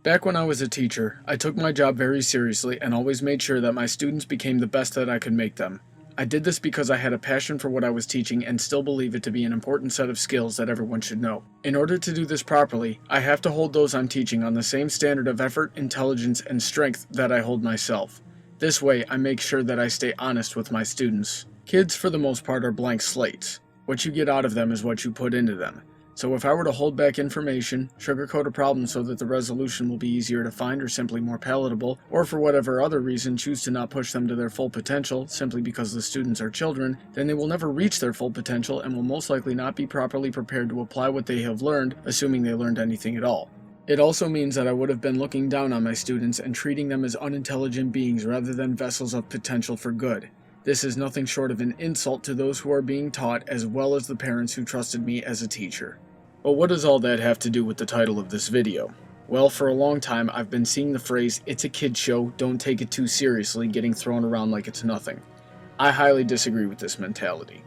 Back when I was a teacher, I took my job very seriously and always made sure that my students became the best that I could make them. I did this because I had a passion for what I was teaching and still believe it to be an important set of skills that everyone should know. In order to do this properly, I have to hold those I'm teaching on the same standard of effort, intelligence, and strength that I hold myself. This way, I make sure that I stay honest with my students. Kids, for the most part, are blank slates. What you get out of them is what you put into them. So if I were to hold back information, sugarcoat a problem so that the resolution will be easier to find or simply more palatable, or for whatever other reason choose to not push them to their full potential simply because the students are children, then they will never reach their full potential and will most likely not be properly prepared to apply what they have learned, assuming they learned anything at all. It also means that I would have been looking down on my students and treating them as unintelligent beings rather than vessels of potential for good. This is nothing short of an insult to those who are being taught as well as the parents who trusted me as a teacher. But what does all that have to do with the title of this video? Well, for a long time I've been seeing the phrase, "It's a kid show, don't take it too seriously," getting thrown around like it's nothing. I highly disagree with this mentality.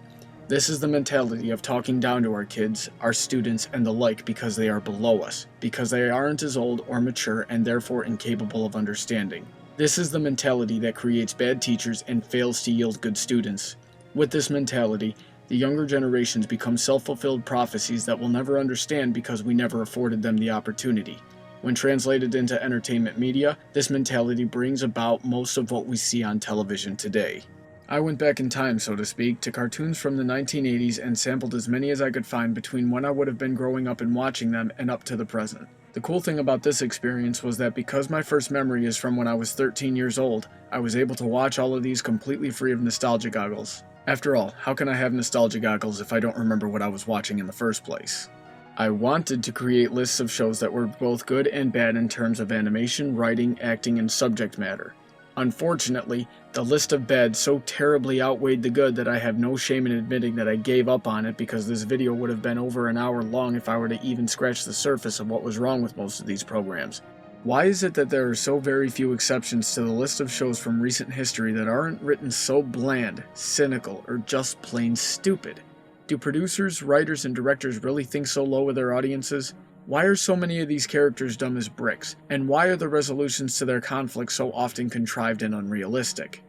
This is the mentality of talking down to our kids, our students, and the like because they are below us, because they aren't as old or mature and therefore incapable of understanding. This is the mentality that creates bad teachers and fails to yield good students. With this mentality, the younger generations become self-fulfilled prophecies that we'll never understand because we never afforded them the opportunity. When translated into entertainment media, this mentality brings about most of what we see on television today. I went back in time, so to speak, to cartoons from the 1980s and sampled as many as I could find between when I would have been growing up and watching them and up to the present. The cool thing about this experience was that because my first memory is from when I was 13 years old, I was able to watch all of these completely free of nostalgia goggles. After all, how can I have nostalgia goggles if I don't remember what I was watching in the first place? I wanted to create lists of shows that were both good and bad in terms of animation, writing, acting, and subject matter. Unfortunately, the list of bad so terribly outweighed the good that I have no shame in admitting that I gave up on it because this video would have been over an hour long if I were to even scratch the surface of what was wrong with most of these programs. Why is it that there are so very few exceptions to the list of shows from recent history that aren't written so bland, cynical, or just plain stupid? Do producers, writers, and directors really think so low of their audiences? Why are so many of these characters dumb as bricks? And why are the resolutions to their conflicts so often contrived and unrealistic?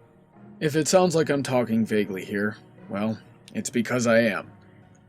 If it sounds like I'm talking vaguely here, well, it's because I am.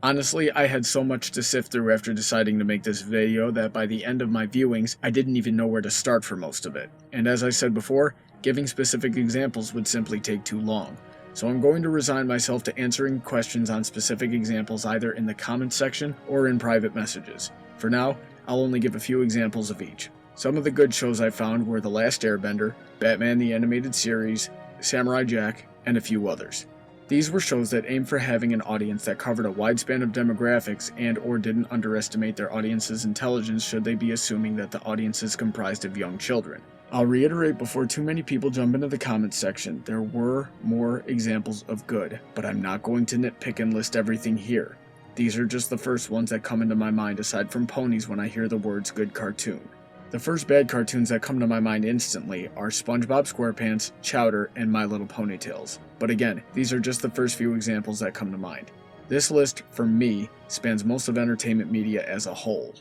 Honestly, I had so much to sift through after deciding to make this video that by the end of my viewings, I didn't even know where to start for most of it. And as I said before, giving specific examples would simply take too long. So I'm going to resign myself to answering questions on specific examples either in the comments section or in private messages. For now, I'll only give a few examples of each. Some of the good shows I found were The Last Airbender, Batman the Animated Series, Samurai Jack, and a few others. These were shows that aimed for having an audience that covered a wide span of demographics and or didn't underestimate their audience's intelligence should they be assuming that the audience is comprised of young children. I'll reiterate before too many people jump into the comments section, there were more examples of good, but I'm not going to nitpick and list everything here. These are just the first ones that come into my mind aside from ponies when I hear the words good cartoon. The first bad cartoons that come to my mind instantly are SpongeBob SquarePants, Chowder, and My Little Ponytails. But again, these are just the first few examples that come to mind. This list, for me, spans most of entertainment media as a whole.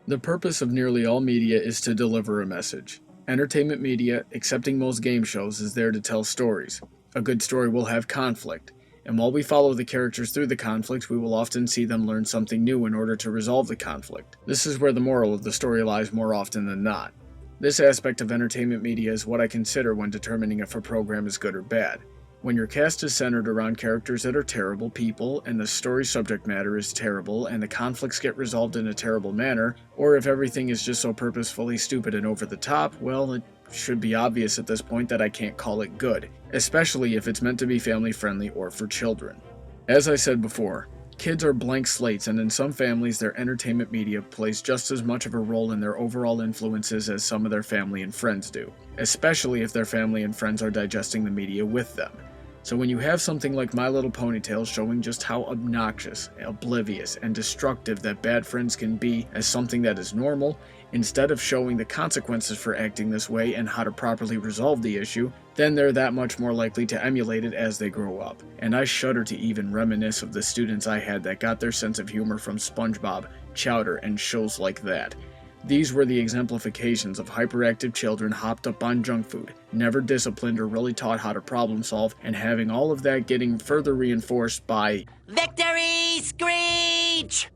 The purpose of nearly all media is to deliver a message. Entertainment media, excepting most game shows, is there to tell stories. A good story will have conflict. And while we follow the characters through the conflict, we will often see them learn something new in order to resolve the conflict. This is where the moral of the story lies more often than not. This aspect of entertainment media is what I consider when determining if a program is good or bad. When your cast is centered around characters that are terrible people, and the story subject matter is terrible, and the conflicts get resolved in a terrible manner, or if everything is just so purposefully stupid and over the top, well, it should be obvious at this point that I can't call it good, especially if it's meant to be family friendly or for children. As I said before, kids are blank slates, and in some families their entertainment media plays just as much of a role in their overall influences as some of their family and friends do, especially if their family and friends are digesting the media with them. So when you have something like My Little Ponytails showing just how obnoxious, oblivious, and destructive that bad friends can be as something that is normal, instead of showing the consequences for acting this way and how to properly resolve the issue, then they're that much more likely to emulate it as they grow up. And I shudder to even reminisce of the students I had that got their sense of humor from SpongeBob, Chowder, and shows like that. These were the exemplifications of hyperactive children hopped up on junk food, never disciplined or really taught how to problem solve, and having all of that getting further reinforced by Victory Screech!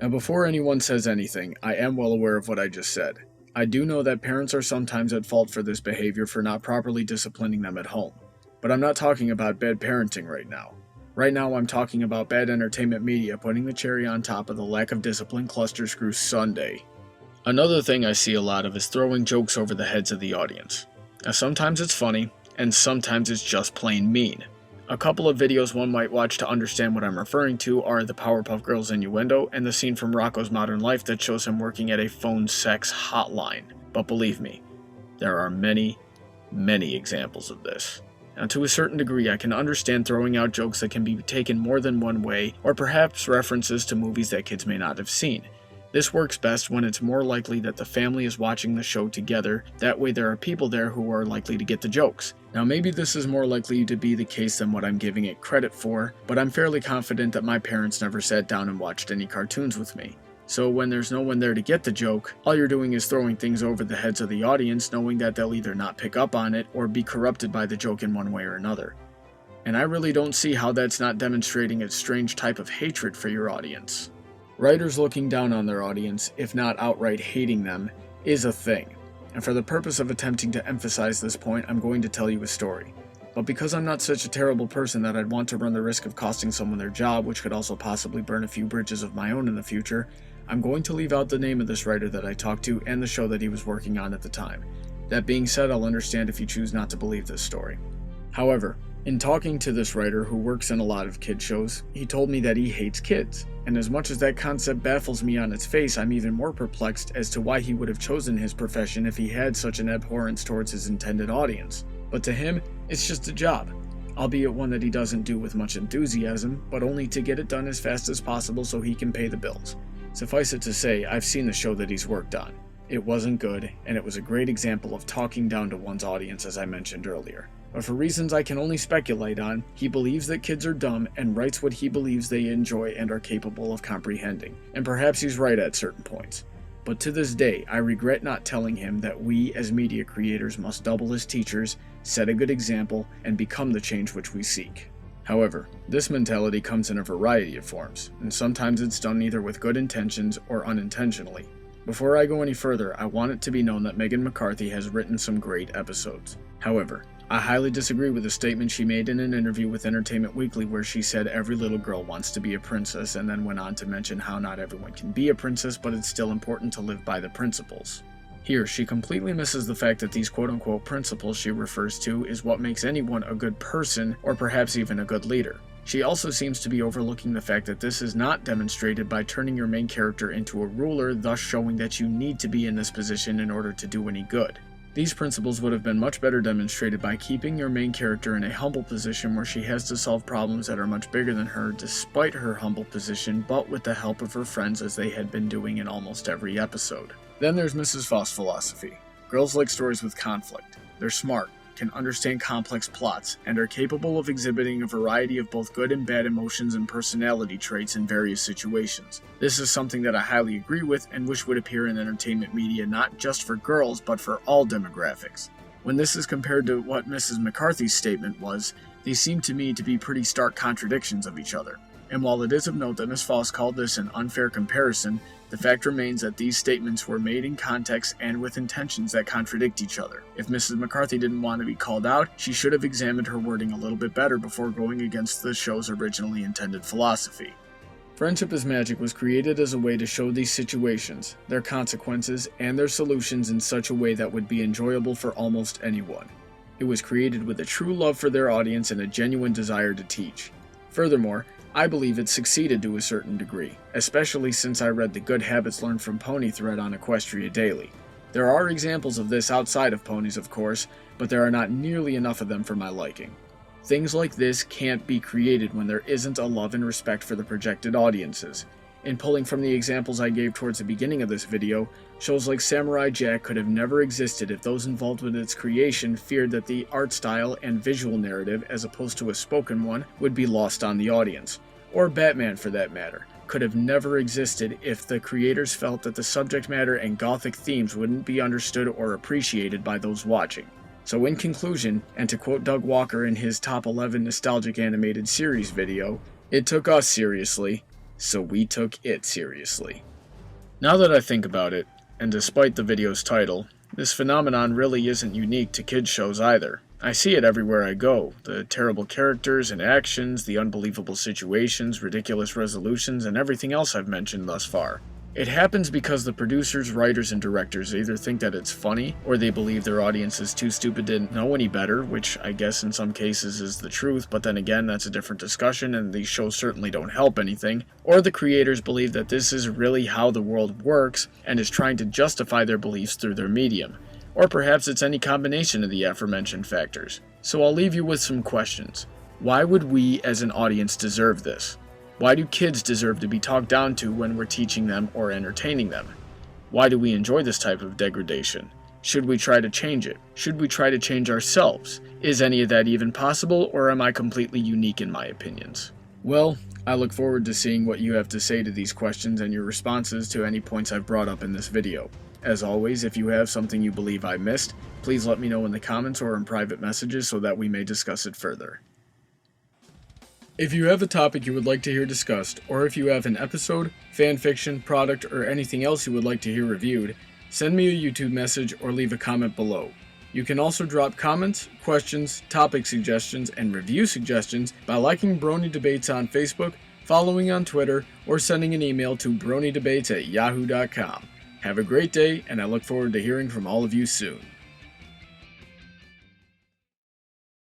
Now, before anyone says anything, I am well aware of what I just said. I do know that parents are sometimes at fault for this behavior for not properly disciplining them at home. But I'm not talking about bad parenting right now. Right now, I'm talking about bad entertainment media putting the cherry on top of the lack of discipline cluster screw sundae. Another thing I see a lot of is throwing jokes over the heads of the audience. Now, sometimes it's funny, and sometimes it's just plain mean. A couple of videos one might watch to understand what I'm referring to are the Powerpuff Girls innuendo and the scene from Rocko's Modern Life that shows him working at a phone sex hotline. But believe me, there are many, many examples of this. Now, to a certain degree, I can understand throwing out jokes that can be taken more than one way, or perhaps references to movies that kids may not have seen. This works best when it's more likely that the family is watching the show together, that way there are people there who are likely to get the jokes. Now, maybe this is more likely to be the case than what I'm giving it credit for, but I'm fairly confident that my parents never sat down and watched any cartoons with me. So when there's no one there to get the joke, all you're doing is throwing things over the heads of the audience, knowing that they'll either not pick up on it or be corrupted by the joke in one way or another. And I really don't see how that's not demonstrating a strange type of hatred for your audience. Writers looking down on their audience, if not outright hating them, is a thing. And for the purpose of attempting to emphasize this point, I'm going to tell you a story. But because I'm not such a terrible person that I'd want to run the risk of costing someone their job, which could also possibly burn a few bridges of my own in the future, I'm going to leave out the name of this writer that I talked to and the show that he was working on at the time. That being said, I'll understand if you choose not to believe this story. However, in talking to this writer who works in a lot of kid shows, he told me that he hates kids. And as much as that concept baffles me on its face, I'm even more perplexed as to why he would have chosen his profession if he had such an abhorrence towards his intended audience. But to him, it's just a job, albeit one that he doesn't do with much enthusiasm, but only to get it done as fast as possible so he can pay the bills. Suffice it to say, I've seen the show that he's worked on. It wasn't good, and it was a great example of talking down to one's audience, as I mentioned earlier. But for reasons I can only speculate on, he believes that kids are dumb and writes what he believes they enjoy and are capable of comprehending. And perhaps he's right at certain points. But to this day, I regret not telling him that we as media creators must double as teachers, set a good example, and become the change which we seek. However, this mentality comes in a variety of forms, and sometimes it's done either with good intentions or unintentionally. Before I go any further, I want it to be known that Megan McCarthy has written some great episodes. However, I highly disagree with a statement she made in an interview with Entertainment Weekly where she said every little girl wants to be a princess and then went on to mention how not everyone can be a princess, but it's still important to live by the principles. Here, she completely misses the fact that these quote-unquote principles she refers to is what makes anyone a good person or perhaps even a good leader. She also seems to be overlooking the fact that this is not demonstrated by turning your main character into a ruler, thus showing that you need to be in this position in order to do any good. These principles would have been much better demonstrated by keeping your main character in a humble position where she has to solve problems that are much bigger than her despite her humble position, but with the help of her friends as they had been doing in almost every episode. Then there's Mrs. Foss' philosophy. Girls like stories with conflict. They're smart, can understand complex plots, and are capable of exhibiting a variety of both good and bad emotions and personality traits in various situations. This is something that I highly agree with and wish would appear in entertainment media not just for girls, but for all demographics. When this is compared to what Mrs. McCarthy's statement was, these seem to me to be pretty stark contradictions of each other. And while it is of note that Ms. Foss called this an unfair comparison, the fact remains that these statements were made in context and with intentions that contradict each other. If Mrs. McCarthy didn't want to be called out, she should have examined her wording a little bit better before going against the show's originally intended philosophy. Friendship is Magic was created as a way to show these situations, their consequences, and their solutions in such a way that would be enjoyable for almost anyone. It was created with a true love for their audience and a genuine desire to teach. Furthermore, I believe it succeeded to a certain degree, especially since I read the Good Habits Learned from Pony thread on Equestria Daily. There are examples of this outside of ponies, of course, but there are not nearly enough of them for my liking. Things like this can't be created when there isn't a love and respect for the projected audiences. In pulling from the examples I gave towards the beginning of this video, shows like Samurai Jack could have never existed if those involved with its creation feared that the art style and visual narrative, as opposed to a spoken one, would be lost on the audience. Or Batman for that matter, could have never existed if the creators felt that the subject matter and gothic themes wouldn't be understood or appreciated by those watching. So in conclusion, and to quote Doug Walker in his Top 11 Nostalgic Animated Series video, it took us seriously, so we took it seriously. Now that I think about it, and despite the video's title, this phenomenon really isn't unique to kids shows either. I see it everywhere I go. The terrible characters and actions, the unbelievable situations, ridiculous resolutions, and everything else I've mentioned thus far. It happens because the producers, writers, and directors either think that it's funny, or they believe their audience is too stupid to know any better, which I guess in some cases is the truth, but then again that's a different discussion and these shows certainly don't help anything, or the creators believe that this is really how the world works and is trying to justify their beliefs through their medium. Or perhaps it's any combination of the aforementioned factors. So I'll leave you with some questions. Why would we as an audience deserve this? Why do kids deserve to be talked down to when we're teaching them or entertaining them? Why do we enjoy this type of degradation? Should we try to change it? Should we try to change ourselves? Is any of that even possible, or am I completely unique in my opinions? Well, I look forward to seeing what you have to say to these questions and your responses to any points I've brought up in this video. As always, if you have something you believe I missed, please let me know in the comments or in private messages so that we may discuss it further. If you have a topic you would like to hear discussed, or if you have an episode, fanfiction, product, or anything else you would like to hear reviewed, send me a YouTube message or leave a comment below. You can also drop comments, questions, topic suggestions, and review suggestions by liking Brony Debates on Facebook, following on Twitter, or sending an email to bronydebates@yahoo.com. Have a great day, and I look forward to hearing from all of you soon.